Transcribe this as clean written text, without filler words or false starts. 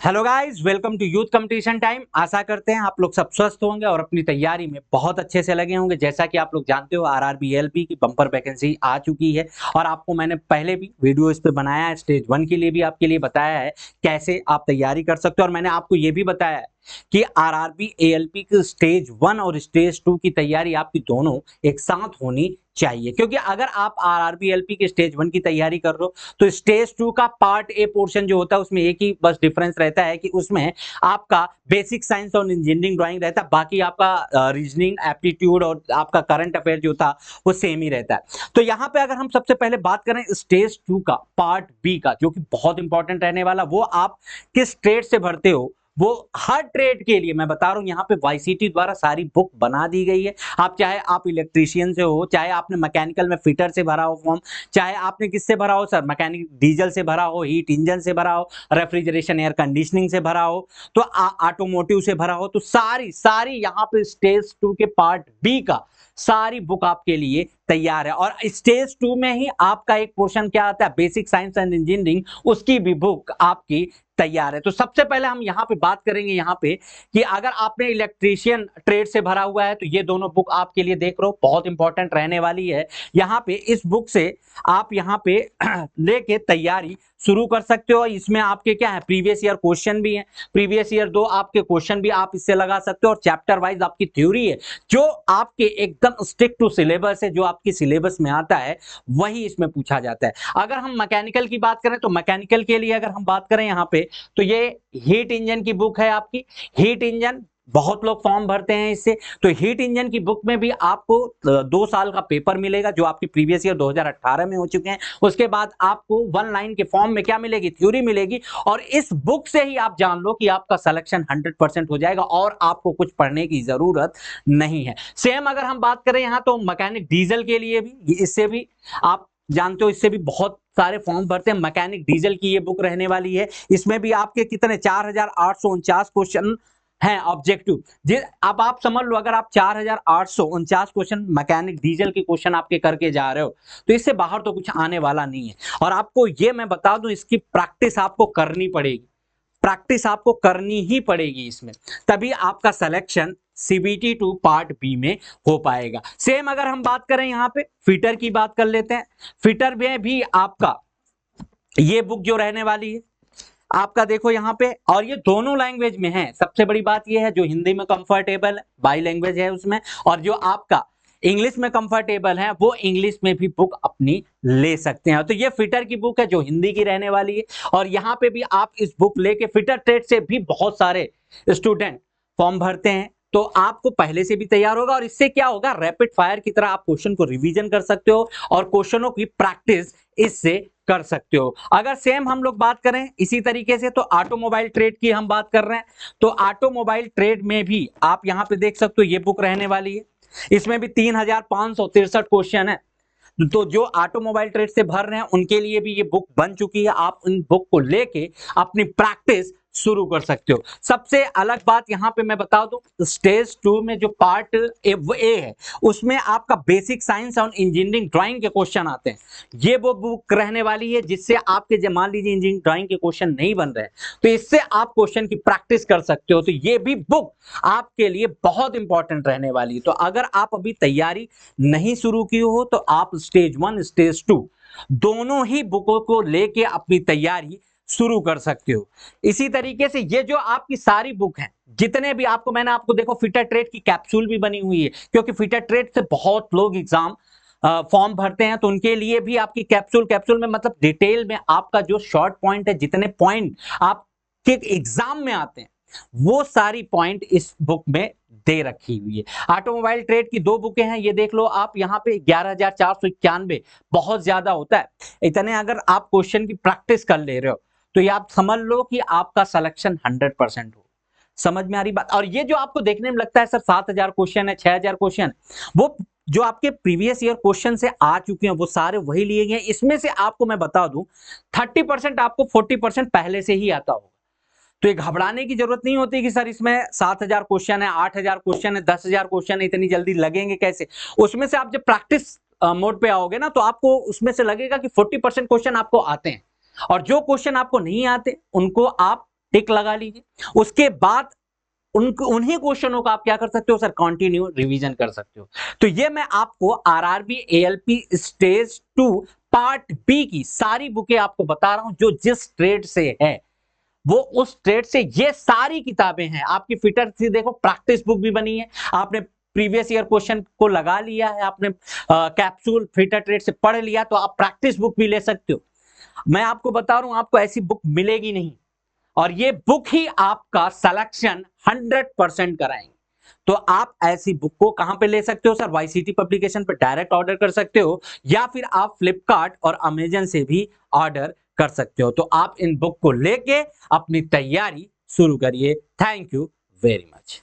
Hello guys, welcome to youth competition time. आशा करते हैं आप लोग सब स्वस्थ होंगे और अपनी तैयारी में बहुत अच्छे से लगे होंगे। जैसा कि आप लोग जानते हो, आरआरबी एएलपी की बम्पर वैकेंसी आ चुकी है और आपको मैंने पहले भी वीडियो इस पे बनाया है। स्टेज 1 के लिए भी आपके लिए बताया है कैसे आप तैयारी कर सकते हो और मैंने आपको ये भी बताया है कि आरआरबी एएलपी की स्टेज 1 और स्टेज 2 की तैयारी आपकी दोनों एक साथ होनी चाहिए। क्योंकि अगर आप आरआरबी एएलपी के स्टेज 1 की तैयारी कर रहे हो तो स्टेज 2 का पार्ट ए पोर्शन जो होता है उसमें एक ही बस डिफरेंस रहता है कि उसमें आपका बेसिक साइंस और इंजीनियरिंग ड्राइंग रहता है, बाकी आपका रीजनिंग, एप्टीट्यूड और आपका करंट अफेयर जो था वो सेम ही रहता है। तो यहाँ पे अगर हम सबसे पहले बात करें स्टेज 2 का पार्ट बी का, जो कि बहुत इंपॉर्टेंट रहने वाला, वो आप किस ट्रेड से भरते हो, वो हर ट्रेड के लिए मैं बता रहा हूं, यहाँ पे वाईसीटी द्वारा सारी बुक बना दी गई है। आप चाहे आप इलेक्ट्रीशियन से हो, चाहे आपने मैकेनिकल में फिटर से भरा हो फॉर्म, चाहे आपने किससे भरा हो सर, मैकेनिक डीजल से भरा हो, हीट इंजन से भरा हो, रेफ्रिजरेशन एयर कंडीशनिंग से भरा हो, तो ऑटोमोटिव से भरा हो, तो सारी सारी यहाँ पे स्टेज 2 के पार्ट बी का सारी बुक आपके लिए तैयार है। और स्टेज 2 में ही आपका एक पोर्शन क्या आता है, बेसिक साइंस एंड इंजीनियरिंग, उसकी भी बुक आपकी तैयार है। तो सबसे पहले हम यहाँ पे बात करेंगे यहाँ पे कि अगर आपने इलेक्ट्रीशियन ट्रेड से भरा हुआ है तो ये दोनों बुक आपके लिए देख रहे हो बहुत इंपॉर्टेंट रहने वाली है। यहाँ पे इस बुक से आप यहाँ पे लेके तैयारी शुरू कर सकते हो। इसमें आपके क्या है, प्रीवियस ईयर क्वेश्चन भी है, प्रीवियस ईयर 2 आपके क्वेश्चन भी आप इससे लगा सकते हो और चैप्टर वाइज आपकी थ्योरी है जो आपके एकदम स्टिक टू सिलेबस है, जो आपकी सिलेबस में आता है वही इसमें पूछा जाता है। अगर हम मैकेनिकल की बात करें तो मैकेनिकल के लिए अगर हम बात करें यहाँ पे तो ये हीट इंजन की बुक है आपकी। हीट इंजन बहुत लोग फॉर्म भरते हैं इससे, तो हीट इंजन की बुक में भी आपको 2 साल का पेपर मिलेगा जो आपकी प्रीवियस ईयर 2018 में हो चुके हैं। उसके बाद आपको 1 लाइन के फॉर्म में क्या मिलेगी, थ्योरी मिलेगी। और इस बुक से ही आप जान लो कि आपका सिलेक्शन 100% हो जाएगा और आपको कुछ पढ़ने की जरूरत नहीं है। सेम अगर हम बात करें यहाँ तो मैकेनिक डीजल के लिए भी, इससे भी आप जानते हो, इससे भी बहुत सारे फॉर्म भरते हैं। मैकेनिक डीजल की ये बुक रहने वाली है। इसमें भी आपके कितने 4849 क्वेश्चन हैं ऑब्जेक्टिव। अब आप समझ लो, अगर आप 4849 क्वेश्चन मैकेनिक डीजल के क्वेश्चन आपके करके जा रहे हो तो इससे बाहर तो कुछ आने वाला नहीं है। और आपको ये मैं बता दूं, इसकी प्रैक्टिस आपको करनी पड़ेगी, प्रैक्टिस आपको करनी ही पड़ेगी इसमें, तभी आपका सिलेक्शन सीबीटी 2 पार्ट बी में हो पाएगा। सेम अगर हम बात करें यहाँ पे फिटर की बात कर लेते हैं। फिटर में भी आपका ये बुक जो रहने वाली है आपका, देखो यहाँ पे, और ये दोनों लैंग्वेज में है। सबसे बड़ी बात ये है, जो हिंदी में कंफर्टेबल है, बाई लैंग्वेज है उसमें, और जो आपका इंग्लिश में कंफर्टेबल है वो इंग्लिश में भी बुक अपनी ले सकते हैं। तो ये फिटर की बुक है जो हिंदी की रहने वाली है। और यहाँ पे भी आप इस बुक लेके, फिटर ट्रेड से भी बहुत सारे स्टूडेंट फॉर्म भरते हैं, तो आपको पहले से भी तैयार होगा। और इससे क्या होगा, रैपिड फायर की तरह आप क्वेश्चन को रिवीजन कर सकते हो और क्वेश्चनों की प्रैक्टिस इससे कर सकते हो। अगर सेम हम लोग बात करें इसी तरीके से तो ऑटोमोबाइल ट्रेड की हम बात कर रहे हैं, तो ऑटोमोबाइल ट्रेड में भी आप यहां पे देख सकते हो ये बुक रहने वाली है। इसमें भी 3563 क्वेश्चन है। तो जो ऑटोमोबाइल ट्रेड से भर रहे हैं उनके लिए भी ये बुक बन चुकी है। आप इन बुक को लेके अपनी प्रैक्टिस शुरू कर सकते हो। सबसे अलग बात यहां पे मैं बता दूं, स्टेज 2 में जो पार्ट ए है उसमें आपका बेसिक साइंस और इंजीनियरिंग ड्राइंग के क्वेश्चन आते हैं। ये वो बुक रहने वाली है जिससे आपके, जब मान लीजिए इंजीनियरिंग ड्राइंग के क्वेश्चन नहीं बन रहे तो इससे आप क्वेश्चन की प्रैक्टिस कर सकते हो। तो ये भी बुक आपके लिए बहुत इंपॉर्टेंट रहने वाली है। तो अगर आप अभी तैयारी नहीं शुरू की हो तो आप स्टेज 1 स्टेज 2 दोनों ही बुकों को लेके अपनी तैयारी शुरू कर सकते हो। इसी तरीके से ये जो आपकी सारी बुक हैं, जितने भी आपको, मैंने आपको देखो फिटर ट्रेड की कैप्सूल भी बनी हुई है, क्योंकि फिटर ट्रेड से बहुत लोग एग्जाम फॉर्म भरते हैं, तो उनके लिए भी आपकी कैप्सूल में मतलब डिटेल में आपका जो शॉर्ट पॉइंट है, जितने पॉइंट आपके एग्जाम में आते हैं वो सारी पॉइंट इस बुक में दे रखी हुई है। ऑटोमोबाइल ट्रेड की 2 बुकें हैं, ये देख लो आप यहाँ पे 11,491, बहुत ज्यादा होता है। इतने अगर आप क्वेश्चन की प्रैक्टिस कर ले रहे हो तो ये आप समझ लो कि आपका सिलेक्शन 100% हो। समझ में आ रही बात। और ये जो आपको देखने में लगता है सर 7,000 क्वेश्चन है, 6,000 क्वेश्चन, वो जो आपके प्रीवियस ईयर क्वेश्चन से आ चुके हैं वो सारे वही लिए गए। इसमें से आपको मैं बता दूं 30% आपको 40% पहले से ही आता होगा। तो ये घबराने की जरूरत नहीं होती कि सर इसमें 7,000 क्वेश्चन है, 8,000 क्वेश्चन है, 10,000 क्वेश्चन है, इतनी जल्दी लगेंगे कैसे। उसमें से आप जब प्रैक्टिस मोड पे आओगे ना तो आपको उसमें से लगेगा कि 40% क्वेश्चन आपको आते हैं, और जो क्वेश्चन आपको नहीं आते उनको आप टिक लगा लीजिए। उसके बाद उन्हीं क्वेश्चनों का आप क्या कर सकते हो सर, कंटिन्यू रिवीजन कर सकते हो। तो ये मैं आपको RRB ALP stage 2 part B की सारी बुकें आपको बता रहा हूं, जो जिस ट्रेड से है वो उस ट्रेड से, ये सारी किताबें हैं आपकी। फिटर से देखो प्रैक्टिस बुक भी बनी है, आपने प्रीवियस ईयर क्वेश्चन को लगा लिया है, आपने कैप्सूल फिटर ट्रेड से पढ़ लिया, तो आप प्रैक्टिस बुक भी ले सकते हो। मैं आपको बता रहा हूं, आपको ऐसी बुक मिलेगी नहीं, और ये बुक ही आपका सिलेक्शन 100% कराएंगे। तो आप ऐसी बुक को कहां पे ले सकते हो सर, वाईसीटी पब्लिकेशन पे डायरेक्ट ऑर्डर कर सकते हो, या फिर आप फ्लिपकार्ट और अमेजन से भी ऑर्डर कर सकते हो। तो आप इन बुक को लेके अपनी तैयारी शुरू करिए। Thank you very much.